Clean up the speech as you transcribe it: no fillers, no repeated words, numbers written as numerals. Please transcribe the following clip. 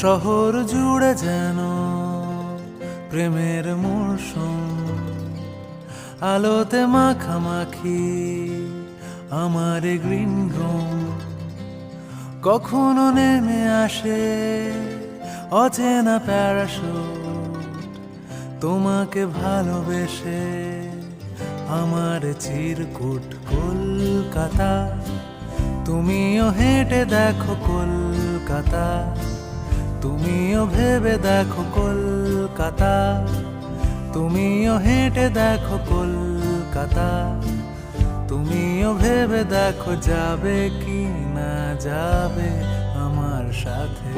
শহর জুড়ে যেন প্রেমের মরশুম, আলোতে মাখামাখি আমার গ্রিন রুম। কখনো নেমে আসে অচেনা প্যারাশুট, তোমাকে ভালোবেসে আমার চিরকুট কলকাতা। তুমিও হেঁটে দেখো কলকাতা, তুমিও ভেবে দেখো কলকাতা, তুমিও হেঁটে দেখো কলকাতা, তুমিও ভেবে দেখো যাবে কি না যাবে আমার সাথে।